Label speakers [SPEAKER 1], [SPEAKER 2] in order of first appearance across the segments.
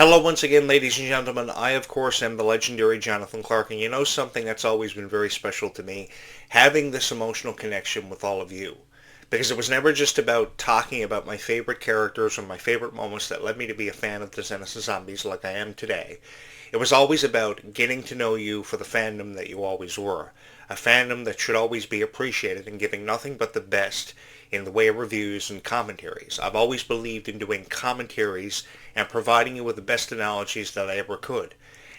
[SPEAKER 1] Hello once again, ladies and gentlemen. I, of course, am the legendary Jonathan Clarke, and you know something that's always been very special to me? Having this emotional connection with all of you. Because it was never just about talking about my favorite characters or my favorite moments that led me to be a fan of Descendants of Zombies like I am today. It was always about getting to know you for the fandom that you always were. A fandom that should always be appreciated and giving nothing but the best in the way of reviews and commentaries. I've always believed in doing commentaries and providing you with the best analogies that I ever could.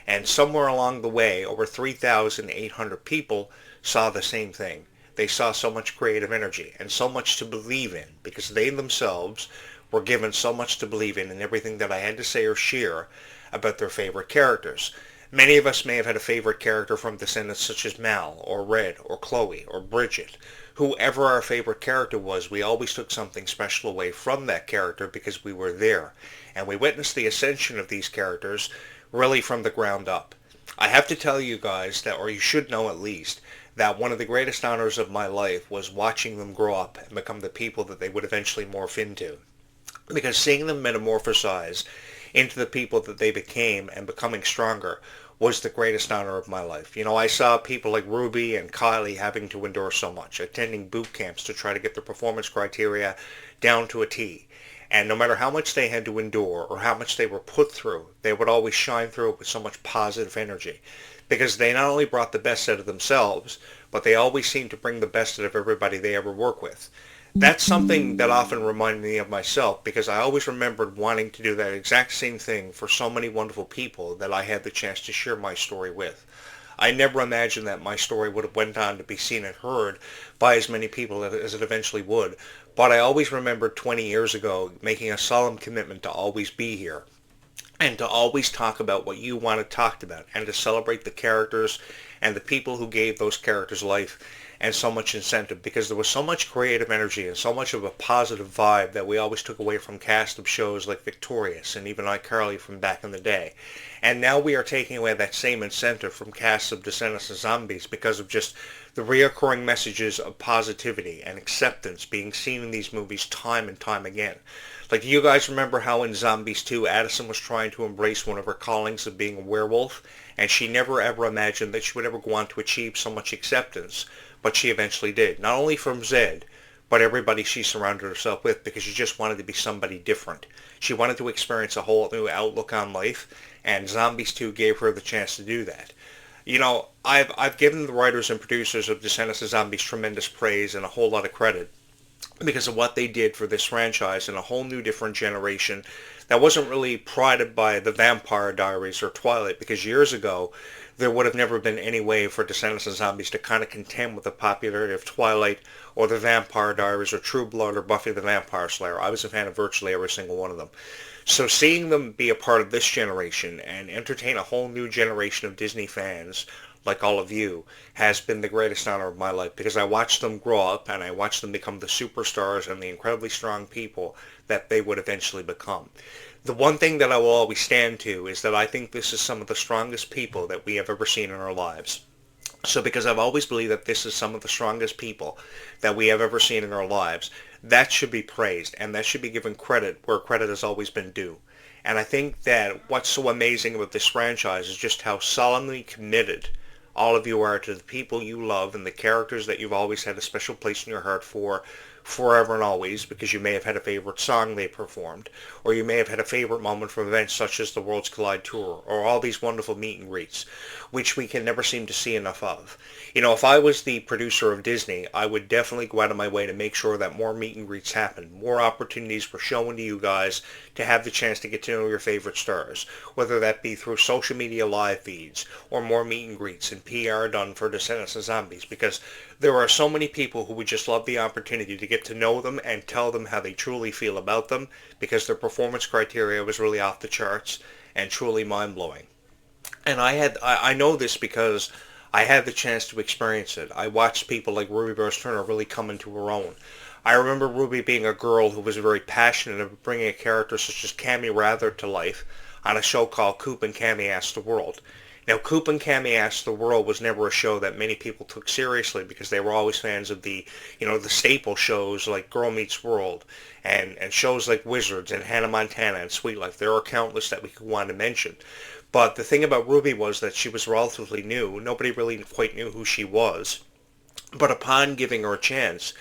[SPEAKER 1] And somewhere along the way, over 3,800 people saw the same thing. They saw so much creative energy and so much to believe in because they themselves were given so much to believe in everything that I had to say or share about their favorite characters. Many of us may have had a favorite character from Descendants such as Mal, or Red, or Chloe, or Bridget. Whoever our favorite character was, we always took something special away from that character because we were there. And we witnessed the ascension of these characters really from the ground up. I have to tell you guys that, or you should know at least, that one of the greatest honors of my life was watching them grow up and become the people that they would eventually morph into. Because seeing them metamorphosize into the people that they became and becoming stronger was the greatest honor of my life. You know, I saw people like Ruby and Kylie having to endure so much, attending boot camps to try to get their performance criteria down to a T. And no matter how much they had to endure or how much they were put through, they would always shine through it with so much positive energy. Because they not only brought the best out of themselves, but they always seemed to bring the best out of everybody they ever work with. That's something that often reminded me of myself because I always remembered wanting to do that exact same thing for so many wonderful people that I had the chance to share my story with. I never imagined that my story would have went on to be seen and heard by as many people as it eventually would, but I always remembered 20 years ago making a solemn commitment to always be here and to always talk about what you wanted talked about and to celebrate the characters and the people who gave those characters life and so much incentive because there was so much creative energy and so much of a positive vibe that we always took away from cast of shows like Victorious and even iCarly from back in the day. And now we are taking away that same incentive from casts of Descendants of Zombies because of just the reoccurring messages of positivity and acceptance being seen in these movies time and time again. Like, do you guys remember how in Zombies 2, Addison was trying to embrace one of her callings of being a werewolf, and she never ever imagined that she would ever go on to achieve so much acceptance, but she eventually did. Not only from Zed, but everybody she surrounded herself with, because she just wanted to be somebody different. She wanted to experience a whole new outlook on life, and Zombies 2 gave her the chance to do that. You know, I've given the writers and producers of Descendants of Zombies tremendous praise and a whole lot of credit because of what they did for this franchise and a whole new different generation that wasn't really prided by the Vampire Diaries or Twilight, because years ago there would have never been any way for Descendants of Zombies to kind of contend with the popularity of Twilight or the Vampire Diaries or True Blood or Buffy the Vampire Slayer. I was a fan of virtually every single one of them. So seeing them be a part of this generation and entertain a whole new generation of Disney fans like all of you, has been the greatest honor of my life because I watched them grow up and I watched them become the superstars and the incredibly strong people that they would eventually become. The one thing that I will always stand to is that I think this is some of the strongest people that we have ever seen in our lives. So because I've always believed that this is some of the strongest people that we have ever seen in our lives, that should be praised and that should be given credit where credit has always been due. And I think that what's so amazing about this franchise is just how solemnly committed all of you are to the people you love and the characters that you've always had a special place in your heart for forever and always, because you may have had a favorite song they performed, or you may have had a favorite moment from events such as the Worlds Collide Tour, or all these wonderful meet and greets, which we can never seem to see enough of. You know, if I was the producer of Disney, I would definitely go out of my way to make sure that more meet and greets happen, more opportunities were shown to you guys to have the chance to get to know your favorite stars, whether that be through social media live feeds, or more meet and greets and PR done for Descendants of Zombies, because there are so many people who would just love the opportunity to get to know them and tell them how they truly feel about them, because their performance criteria was really off the charts and truly mind-blowing. And I know this because I had the chance to experience it. I watched people like Ruby Rose Turner really come into her own. I remember Ruby being a girl who was very passionate about bringing a character such as Cammy Rather to life on a show called Coop and Cammy Ask the World. Now, Coop and Cammy Ask the World was never a show that many people took seriously because they were always fans of the staple shows like Girl Meets World and shows like Wizards and Hannah Montana and Sweet Life. There are countless that we could want to mention. But the thing about Ruby was that she was relatively new. Nobody really quite knew who she was. But upon giving her a chance,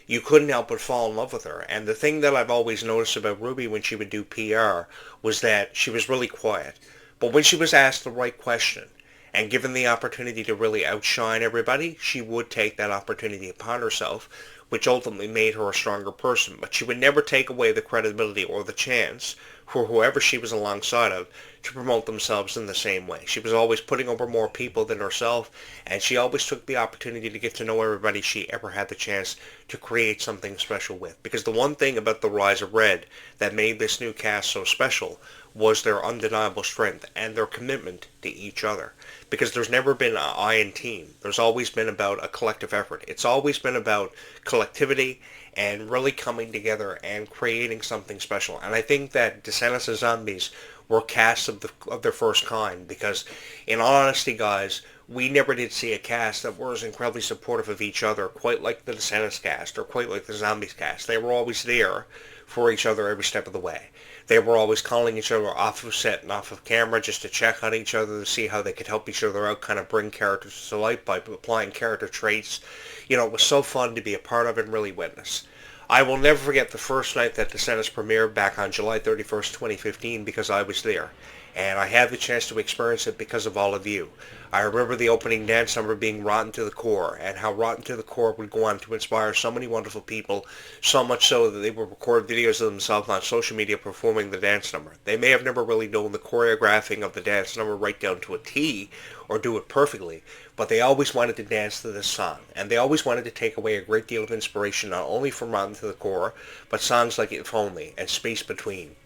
[SPEAKER 1] you couldn't help but fall in love with her. And the thing that I've always noticed about Ruby when she would do PR was that she was really quiet. But when she was asked the right question and given the opportunity to really outshine everybody, she would take that opportunity upon herself, which ultimately made her a stronger person. But she would never take away the credibility or the chance for whoever she was alongside of to promote themselves in the same way. She was always putting over more people than herself, and she always took the opportunity to get to know everybody she ever had the chance to create something special with. Because the one thing about the Rise of Red that made this new cast so special was their undeniable strength and their commitment to each other. Because there's never been an I in team. There's always been about a collective effort. It's always been about collectivity and really coming together and creating something special. And I think that Descendants of Zombies were casts of their first kind because, in all honesty, guys, we never did see a cast that was incredibly supportive of each other, quite like the Descendants cast or quite like the Zombies cast. They were always there for each other every step of the way. They were always calling each other off of set and off of camera just to check on each other to see how they could help each other out, kind of bring characters to life by applying character traits. It was so fun to be a part of and really witness. I will never forget the first night that Descendants premiered back on July 31st, 2015, because I was there. And I had the chance to experience it because of all of you. I remember the opening dance number being Rotten to the Core, and how Rotten to the Core would go on to inspire so many wonderful people, so much so that they would record videos of themselves on social media performing the dance number. They may have never really known the choreographing of the dance number right down to a T, or do it perfectly, but they always wanted to dance to this song, and they always wanted to take away a great deal of inspiration not only from Rotten to the Core, but songs like If Only and Space Between.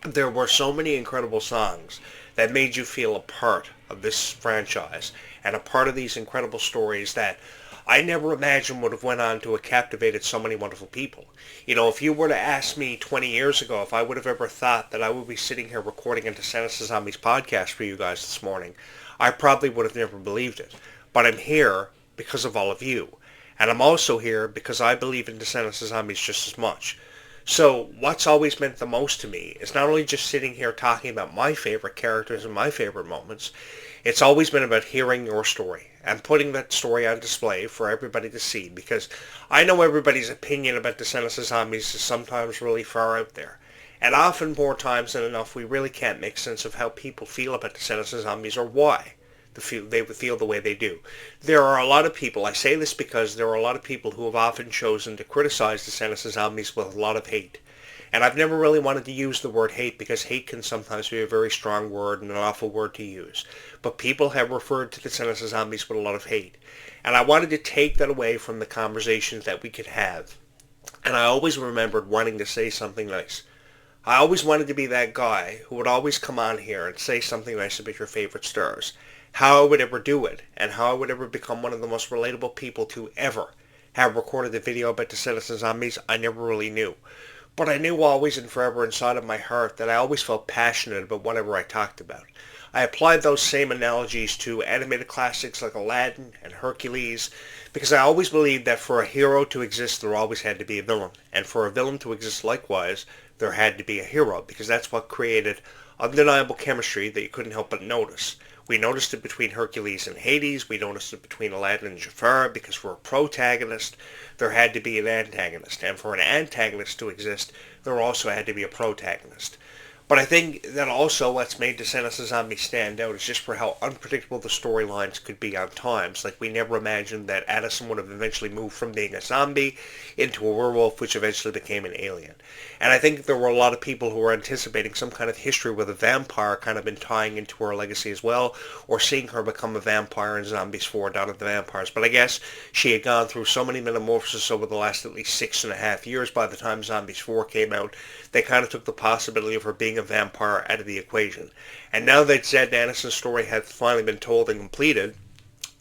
[SPEAKER 1] There were so many incredible songs that made you feel a part of this franchise and a part of these incredible stories that I never imagined would have went on to have captivated so many wonderful people. If you were to ask me 20 years ago if I would have ever thought that I would be sitting here recording a Descendants of Zombies podcast for you guys this morning, I probably would have never believed it. But I'm here because of all of you. And I'm also here because I believe in Descendants of Zombies just as much. So what's always meant the most to me is not only just sitting here talking about my favorite characters and my favorite moments, it's always been about hearing your story and putting that story on display for everybody to see, because I know everybody's opinion about Descendants of Zombies is sometimes really far out there. And often, more times than enough, we really can't make sense of how people feel about Descendants of Zombies or why they feel the way they do. There are a lot of people, I say this because there are a lot of people who have often chosen to criticize Descendants of Zombies with a lot of hate. And I've never really wanted to use the word hate because hate can sometimes be a very strong word and an awful word to use. But people have referred to Descendants of Zombies with a lot of hate. And I wanted to take that away from the conversations that we could have. And I always remembered wanting to say something nice. I always wanted to be that guy who would always come on here and say something nice about your favorite stars. How I would ever do it, and how I would ever become one of the most relatable people to ever have recorded a video about Descendants of Zombies, I never really knew. But I knew always and forever inside of my heart that I always felt passionate about whatever I talked about. I applied those same analogies to animated classics like Aladdin and Hercules, because I always believed that for a hero to exist there always had to be a villain, and for a villain to exist likewise there had to be a hero, because that's what created undeniable chemistry that you couldn't help but notice. We noticed it between Hercules and Hades. We noticed it between Aladdin and Jafar, because for a protagonist, there had to be an antagonist. And for an antagonist to exist, there also had to be a protagonist. But I think that also what's made Descendants of Zombies stand out is just for how unpredictable the storylines could be on times. Like, we never imagined that Addison would have eventually moved from being a zombie into a werewolf, which eventually became an alien. And I think there were a lot of people who were anticipating some kind of history with a vampire kind of been tying into her legacy as well, or seeing her become a vampire in Zombies 4, Dawn of the Vampires. But I guess she had gone through so many metamorphoses over the last at least 6.5 years by the time Zombies 4 came out, they kind of took the possibility of her being a vampire out of the equation. And now that Zed Anderson's story has finally been told and completed,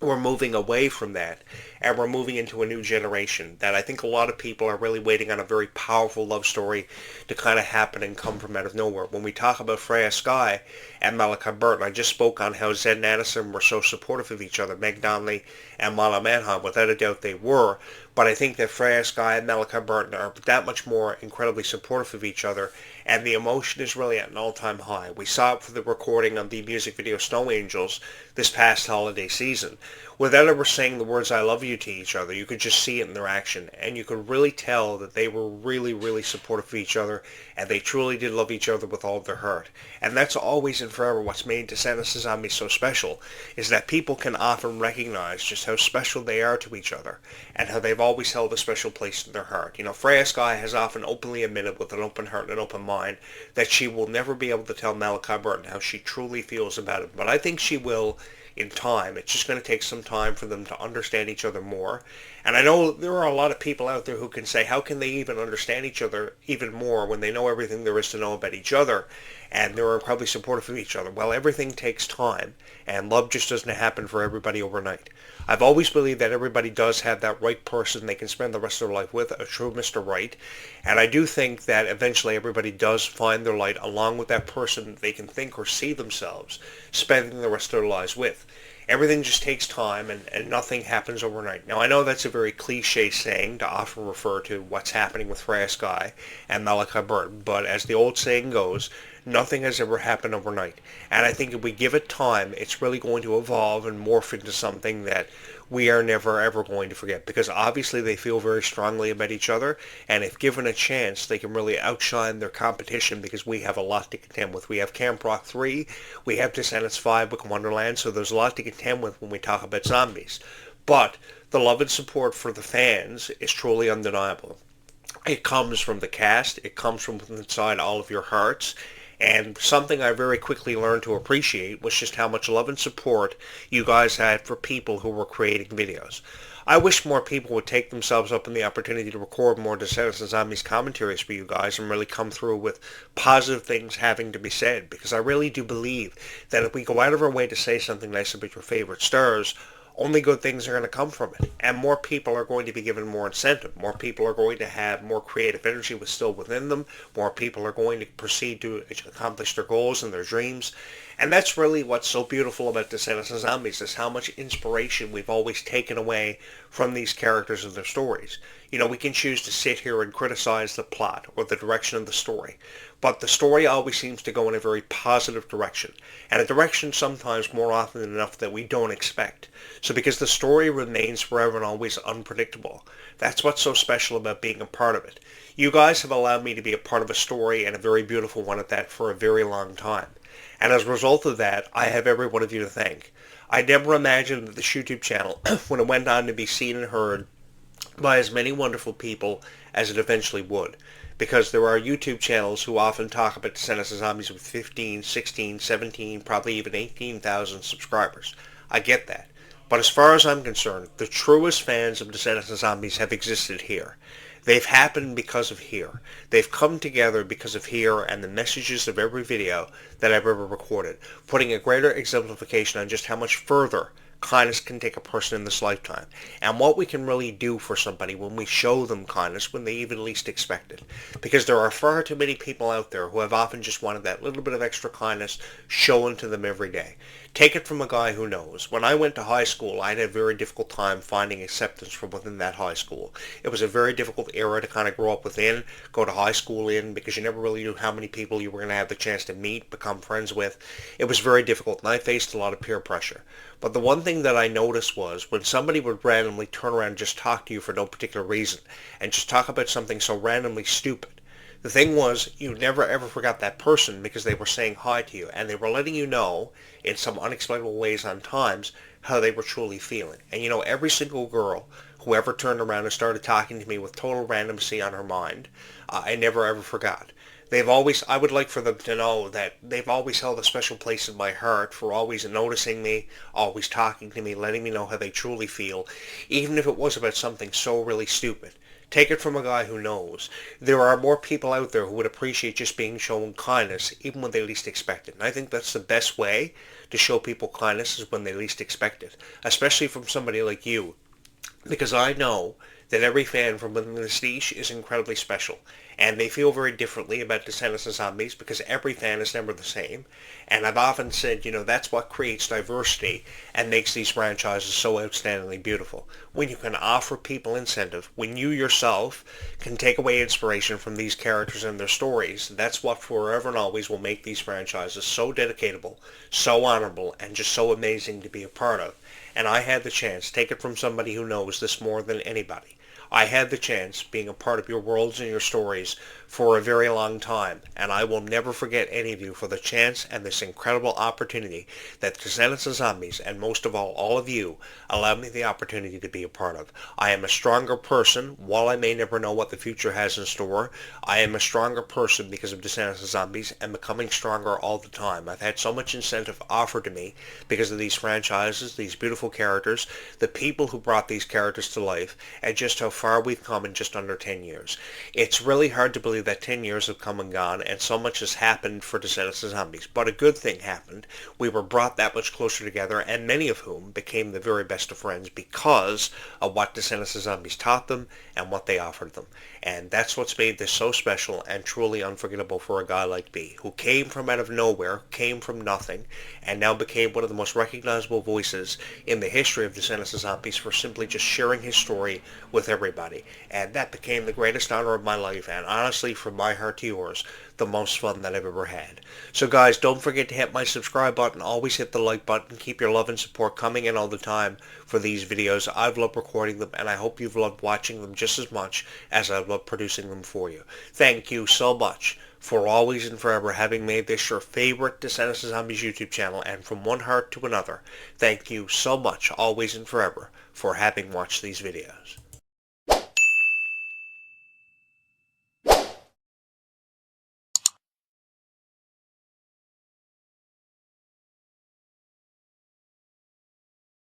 [SPEAKER 1] we're moving away from that and we're moving into a new generation that I think a lot of people are really waiting on a very powerful love story to kind of happen and come from out of nowhere. When we talk about Freya Skye and Malachi Burton, I just spoke on how Zed and Addison were so supportive of each other, Meg Donnelly and Mala Manheim. Without a doubt they were, but I think that Freya Skye and Malachi Burton are that much more incredibly supportive of each other, and the emotion is really at an all-time high. We saw it for the recording of the music video Snow Angels this past holiday season. Without ever saying the words I love you to each other, you could just see it in their action, and you could really tell that they were really, really supportive of each other, and they truly did love each other with all of their heart. And that's always and forever what's made Descendants and Zombies so special, is that people can often recognize just how special they are to each other, and how they've always held a special place in their heart. You know, Freya Skye has often openly admitted with an open heart and an open mind that she will never be able to tell Malachi Burton how she truly feels about him, but I think she will in time. It's just going to take some time for them to understand each other more. And I know there are a lot of people out there who can say, how can they even understand each other even more when they know everything there is to know about each other, and they're probably supportive of each other? Well, everything takes time, and love just doesn't happen for everybody overnight. I've always believed that everybody does have that right person they can spend the rest of their life with, a true Mr. Right. And I do think that eventually everybody does find their light along with that person they can think or see themselves spending the rest of their lives with. Everything just takes time, and nothing happens overnight. Now, I know that's a very cliche saying to often refer to what's happening with Freya Skye and Malachi Burton, but as the old saying goes, nothing has ever happened overnight. And I think if we give it time, it's really going to evolve and morph into something that we are never ever going to forget, because obviously they feel very strongly about each other, and if given a chance they can really outshine their competition, because we have a lot to contend with. We have Camp Rock 3, we have Descendants 5 with Wonderland, so there's a lot to contend with when we talk about zombies. But the love and support for the fans is truly undeniable. It comes from the cast, it comes from inside all of your hearts, and something I very quickly learned to appreciate was just how much love and support you guys had for people who were creating videos. I wish more people would take themselves up on the opportunity to record more Descendants and Zombies commentaries for you guys and really come through with positive things having to be said, because I really do believe that if we go out of our way to say something nice about your favorite stars, only good things are going to come from it, and more people are going to be given more incentive. More people are going to have more creative energy still within them. More people are going to proceed to accomplish their goals and their dreams. And that's really what's so beautiful about Descendants and Zombies, is how much inspiration we've always taken away from these characters and their stories. You know, we can choose to sit here and criticize the plot or the direction of the story, but the story always seems to go in a very positive direction, and a direction sometimes more often than enough that we don't expect. So because the story remains forever and always unpredictable, that's what's so special about being a part of it. You guys have allowed me to be a part of a story, and a very beautiful one at that, for a very long time. And as a result of that, I have every one of you to thank. I never imagined that this YouTube channel, when it went on to be seen and heard by as many wonderful people as it eventually would. Because there are YouTube channels who often talk about Descendants and Zombies with 15, 16, 17, probably even 18,000 subscribers. I get that. But as far as I'm concerned, the truest fans of Descendants and Zombies have existed here. They've happened because of here. They've come together because of here and the messages of every video that I've ever recorded, putting a greater exemplification on just how much further kindness can take a person in this lifetime, and what we can really do for somebody when we show them kindness when they even least expect it. Because there are far too many people out there who have often just wanted that little bit of extra kindness shown to them every day. Take it from a guy who knows. When I went to high school, I had a very difficult time finding acceptance from within that high school. It was a very difficult era to kind of grow up within, go to high school in, because you never really knew how many people you were going to have the chance to meet, become friends with. It was very difficult, and I faced a lot of peer pressure. But the one thing that I noticed was when somebody would randomly turn around and just talk to you for no particular reason, and just talk about something so randomly stupid, the thing was, you never ever forgot that person because they were saying hi to you, and they were letting you know, in some unexplainable ways on times, how they were truly feeling. And you know, every single girl who ever turned around and started talking to me with total randomness on her mind, I never ever forgot. I would like for them to know that they've always held a special place in my heart for always noticing me, always talking to me, letting me know how they truly feel, even if it was about something so really stupid. Take it from a guy who knows. There are more people out there who would appreciate just being shown kindness even when they least expect it. And I think that's the best way to show people kindness, is when they least expect it, especially from somebody like you. because I know that every fan from within this niche is incredibly special, and they feel very differently about Descendants of Zombies because every fan is never the same. And I've often said, that's what creates diversity and makes these franchises so outstandingly beautiful. When you can offer people incentive, when you yourself can take away inspiration from these characters and their stories, that's what forever and always will make these franchises so dedicatable, so honorable, and just so amazing to be a part of. And I had the chance, take it from somebody who knows this more than anybody, I had the chance being a part of your worlds and your stories for a very long time, and I will never forget any of you for the chance and this incredible opportunity that Descendants of Zombies, and most of all of you, allowed me the opportunity to be a part of. I am a stronger person. While I may never know what the future has in store, I am a stronger person because of Descendants of Zombies, and becoming stronger all the time. I've had so much incentive offered to me because of these franchises, these beautiful characters, the people who brought these characters to life, and just how far we've come in just under 10 years. It's really hard to believe that 10 years have come and gone, and so much has happened for Descendants of Zombies. But a good thing happened. We were brought that much closer together, and many of whom became the very best of friends because of what Descendants of Zombies taught them and what they offered them. And that's what's made this so special and truly unforgettable for a guy like me, who came from out of nowhere, came from nothing, and now became one of the most recognizable voices in the history of Descendants of Zombies for simply just sharing his story with everybody. And that became the greatest honor of my life, and honestly, from my heart to yours, the most fun that I've ever had. So guys, don't forget to hit my subscribe button, always hit the like button, keep your love and support coming in all the time for these videos. I've loved recording them, and I hope you've loved watching them just as much as I've loved producing them for you. Thank you so much for always and forever having made this your favorite Descendants of Zombies YouTube channel, and from one heart to another, thank you so much, always and forever, for having watched these videos.